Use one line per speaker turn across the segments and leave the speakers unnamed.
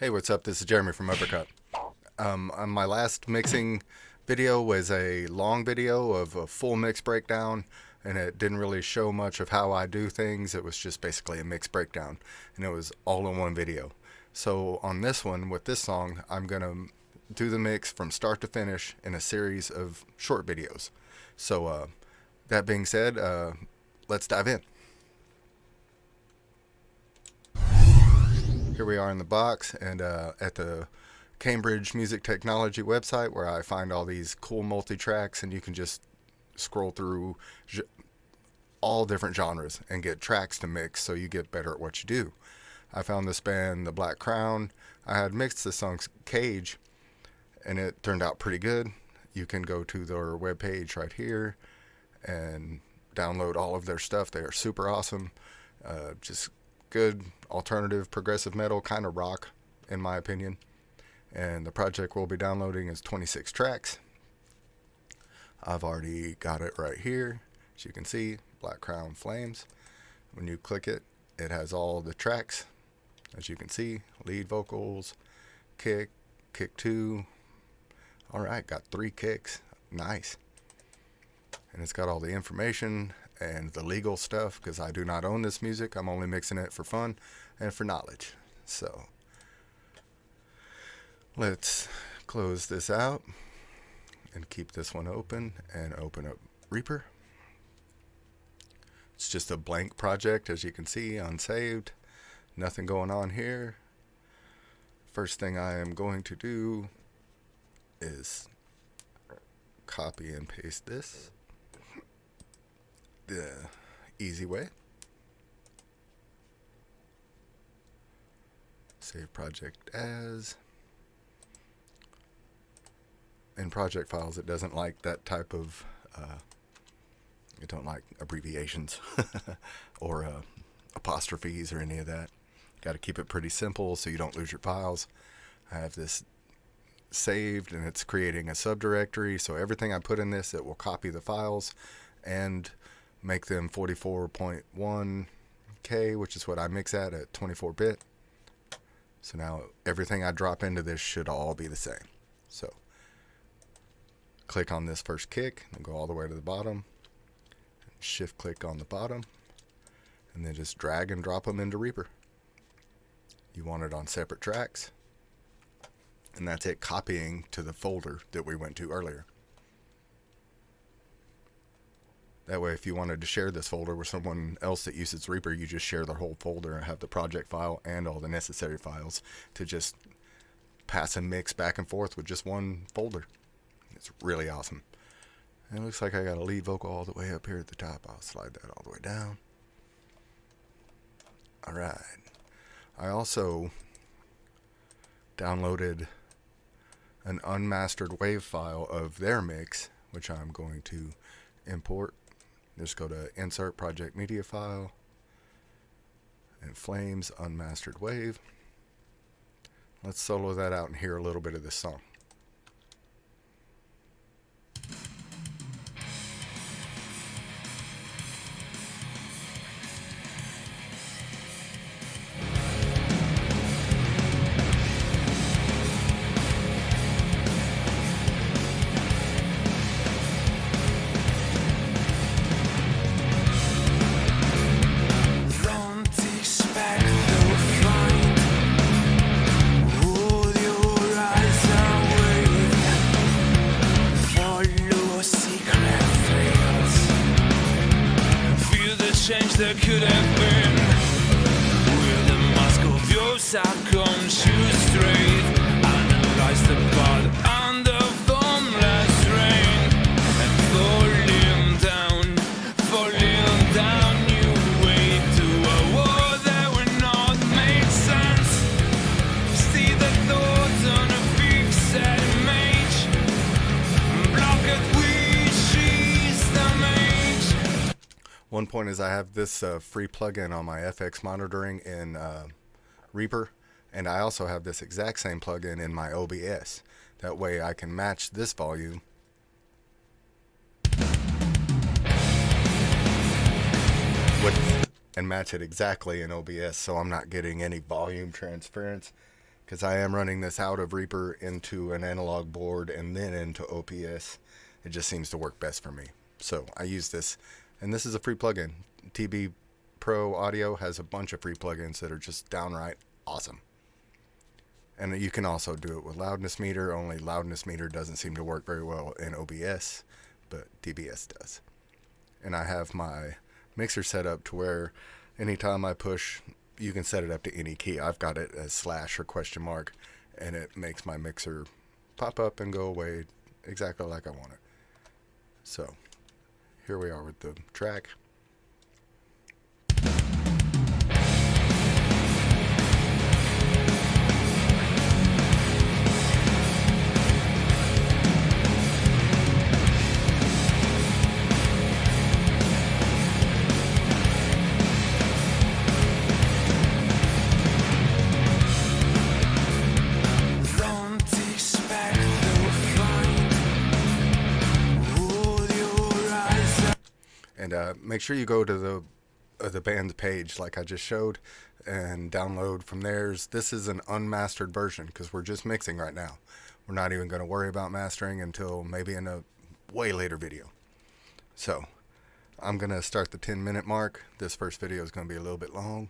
Hey, what's up? This is Jeremy from Uppercut. On my last mixing video was a long video of a full mix breakdown, and it didn't really show much of how I do things. It was just basically a mix breakdown, and it was all in one video. So on this one, with this song, I'm going to do the mix from start to finish in a series of short videos. So that being said, let's dive in. Here we are in the box, and at the Cambridge Music Technology website, where I find all these cool multi-tracks, and you can just scroll through all different genres and get tracks to mix so you get better at what you do. I found this band, The Black Crown. I had mixed the song Cage, and it turned out pretty good. You can go to their webpage right here and download all of their stuff. They are super awesome. Just good alternative progressive metal, kind of rock in my opinion. And the project we'll be downloading is 26 tracks. I've already got it right here, as you can see, Black Crown Flames. When you click it, it has all the tracks, as you can see, lead vocals, kick 2. Alright, got 3 kicks, nice. And it's got all the information and the legal stuff, because I do not own this music. I'm only mixing it for fun and for knowledge. So let's close this out and keep this one open and open up Reaper. It's just a blank project, as you can see, unsaved. Nothing going on here. First thing I am going to do is copy and paste this the easy way. Save project as. In project files, it doesn't like that type of it don't like abbreviations or apostrophes or any of that. Got to keep it pretty simple so you don't lose your files. I have this saved, and it's creating a subdirectory, so everything I put in this, it will copy the files and make them 44.1K, which is what I mix at 24-bit. So now everything I drop into this should all be the same. So click on this first kick and go all the way to the bottom. Shift click on the bottom, and then just drag and drop them into Reaper. You want it on separate tracks, and that's it, copying to the folder that we went to earlier. That way, if you wanted to share this folder with someone else that uses Reaper, you just share the whole folder and have the project file and all the necessary files to just pass and mix back and forth with just one folder. It's really awesome. And it looks like I got a lead vocal all the way up here at the top. I'll slide that all the way down. Alright. I also downloaded an unmastered wave file of their mix, which I'm going to import. Just go to Insert Project Media File and Flames Unmastered Wave. Let's solo that out and hear a little bit of this song.
Change that could have been, with the mask of your subconscious straight. Analyze the part under formless rain, and falling down, you wait to a war that will not make sense. See the thoughts on a fixed image, block at which is the mage.
One point is I have this free plugin on my FX monitoring in Reaper, and I also have this exact same plugin in my OBS. That way I can match this volume with and match it exactly in OBS, so I'm not getting any volume transference because I am running this out of Reaper into an analog board and then into OPS. It just seems to work best for me. So I use this, and this is a free plugin. TB Pro Audio has a bunch of free plugins that are just downright awesome. And you can also do it with loudness meter, only loudness meter doesn't seem to work very well in OBS, but TBS does. And I have my mixer set up to where anytime I push, you can set it up to any key. I've got it as slash or question mark, and it makes my mixer pop up and go away exactly like I want it. So here we are with the track. And make sure you go to the band's page like I just showed and download from theirs. This is an unmastered version because we're just mixing right now. We're not even going to worry about mastering until maybe in a way later video. So I'm going to start the 10-minute mark. This first video is going to be a little bit long.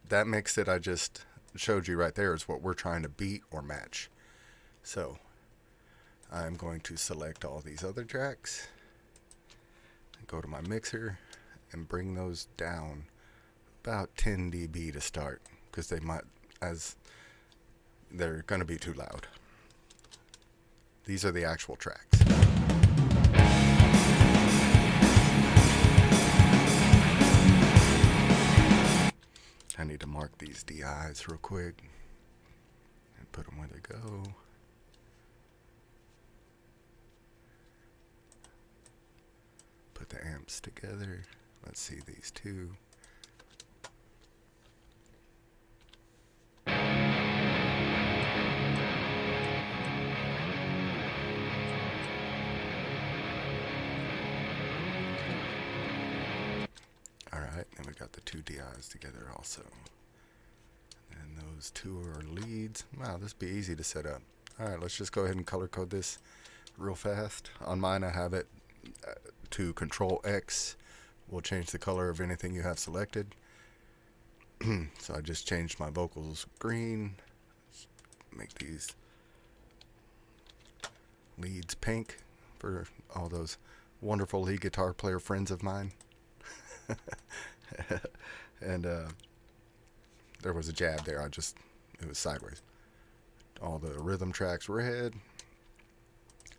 That mix that I just showed you right there is what we're trying to beat or match. So I'm going to select all these other tracks, go to my mixer, and bring those down about 10 dB to start, because they might, as they're going to be too loud. These are the actual tracks. I need to mark these DIs real quick and put them where they go. Put the amps together. Let's see these two. Alright, and we got the two DIs together also. And those two are leads. Wow, this would be easy to set up. Alright, let's just go ahead and color code this real fast. On mine I have it to Control X will change the color of anything you have selected. So I just changed my vocals green. Make these leads pink for all those wonderful lead guitar player friends of mine. And there was a jab there. It was sideways. All the rhythm tracks red.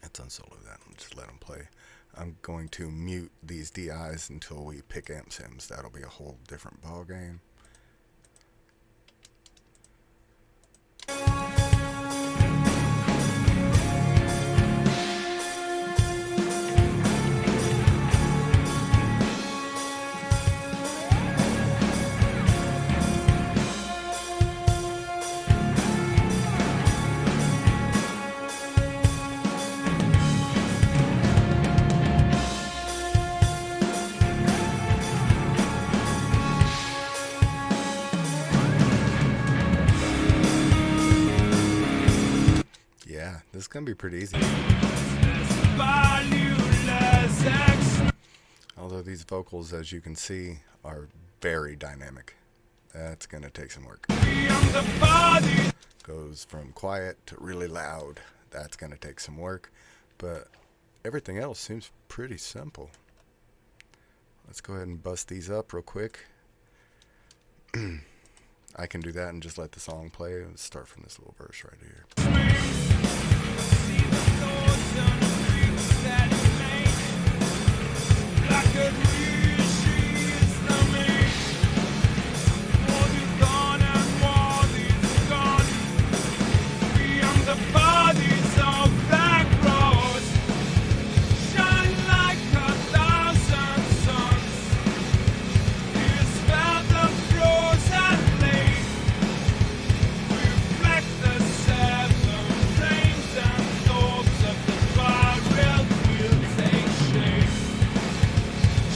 Let's unsolo that and just let them play. I'm going to mute these DIs until we pick amp sims. That'll be a whole different ball game. This is going to be pretty easy. Although these vocals, as you can see, are very dynamic. That's going to take some work. Goes from quiet to really loud. That's going to take some work. But everything else seems pretty simple. Let's go ahead and bust these up real quick. I can do that and just let the song play. Let's start from this little verse right here.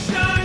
Shine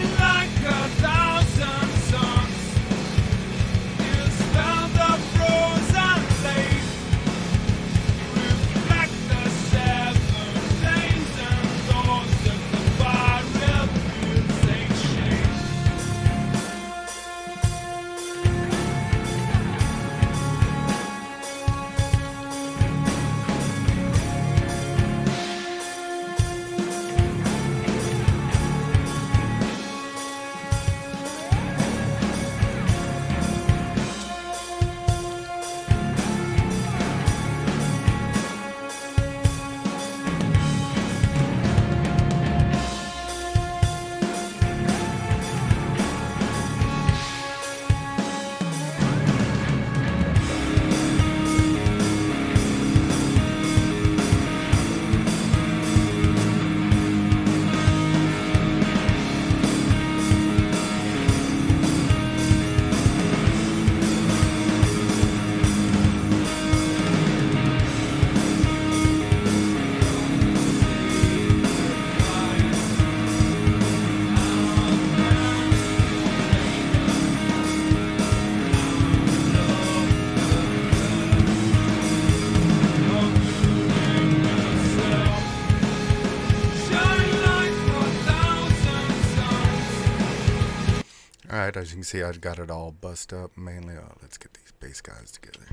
Alright, as you can see, I got it all bussed up mainly. Let's get these bass guys together.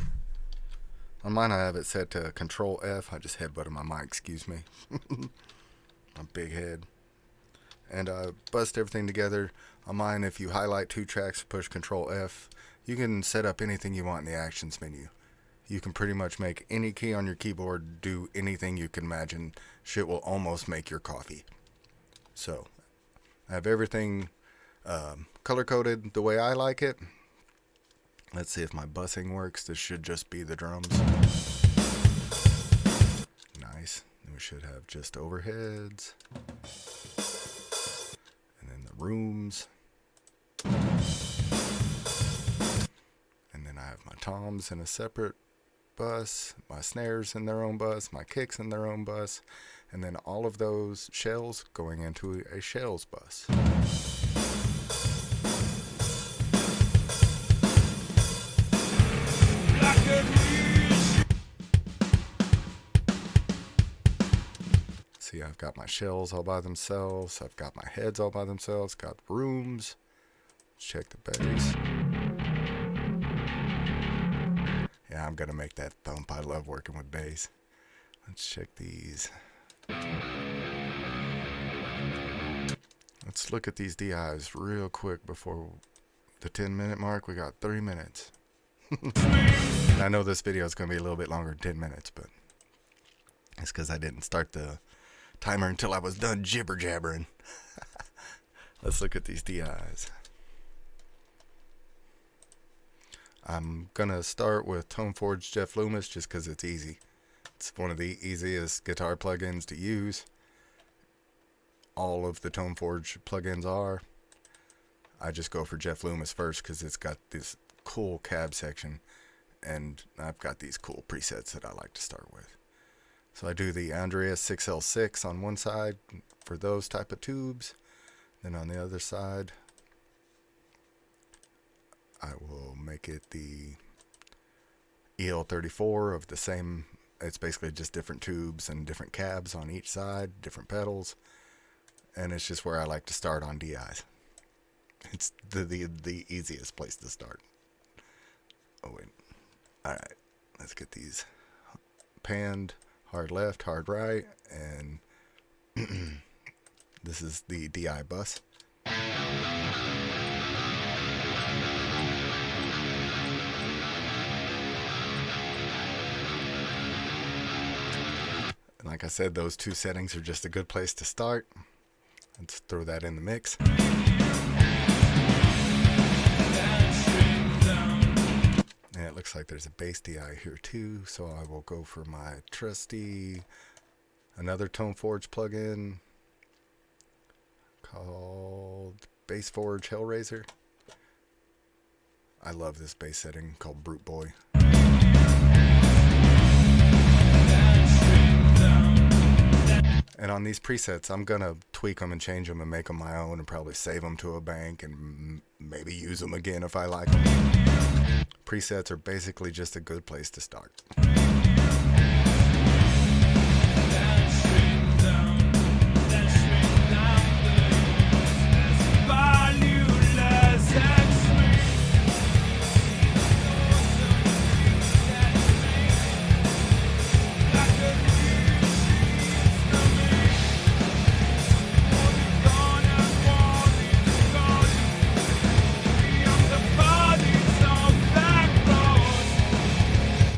On mine, I have it set to Control F. I just headbutted my mic, excuse me. My big head. And I bust everything together. On mine, if you highlight 2 tracks, push Control F, you can set up anything you want in the actions menu. You can pretty much make any key on your keyboard do anything you can imagine. Shit will almost make your coffee. So, I have everything color-coded the way I like it. Let's see if my bussing works. This should just be the drums. Nice. And we should have just overheads. And then the rooms. And then I have my toms in a separate bus, my snares in their own bus, my kicks in their own bus, and then all of those shells going into a shells bus. See, I've got my shells all by themselves, I've got my heads all by themselves, got rooms. Let's check the bass. Yeah, I'm gonna make that thump. I love working with bass. Let's check these. Let's look at these DIs real quick before the 10-minute mark. We got 3 minutes. I know this video is gonna be a little bit longer than 10 minutes, but it's because I didn't start the timer until I was done jibber jabbering. Let's look at these DIs. I'm gonna start with ToneForge Jeff Loomis just because it's easy. It's one of the easiest guitar plugins to use. All of the ToneForge plugins are. I just go for Jeff Loomis first because it's got this cool cab section, and I've got these cool presets that I like to start with. So I do the Andreas 6L6 on one side for those type of tubes. Then on the other side, I will make it the EL34 of the same. It's basically just different tubes and different cabs on each side, different pedals. And it's just where I like to start on DIs. It's the easiest place to start. Oh wait. Alright, let's get these panned. Hard left, hard right, and this is the DI bus. And like I said, those 2 settings are just a good place to start. Let's throw that in the mix. And it looks like there's a bass DI here too, so I will go for my trusty, another ToneForge plugin called BassForge Hellraiser. I love this bass setting called Brute Boy. And on these presets, I'm gonna tweak them and change them and make them my own and probably save them to a bank and maybe use them again if I like them. Presets are basically just a good place to start.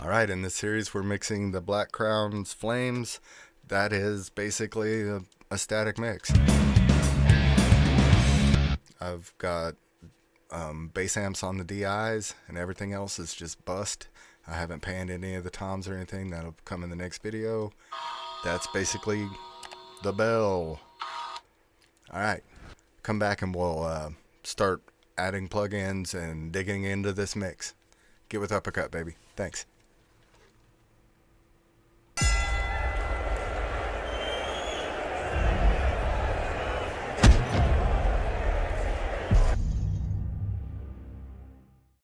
Alright, in this series we're mixing the Black Crown's Flames. That is basically a static mix. I've got bass amps on the DIs and everything else is just bust. I haven't panned any of the toms or anything. That'll come in the next video. That's basically the bell. Alright, come back and we'll start adding plugins and digging into this mix. Get with Uppercut, baby. Thanks.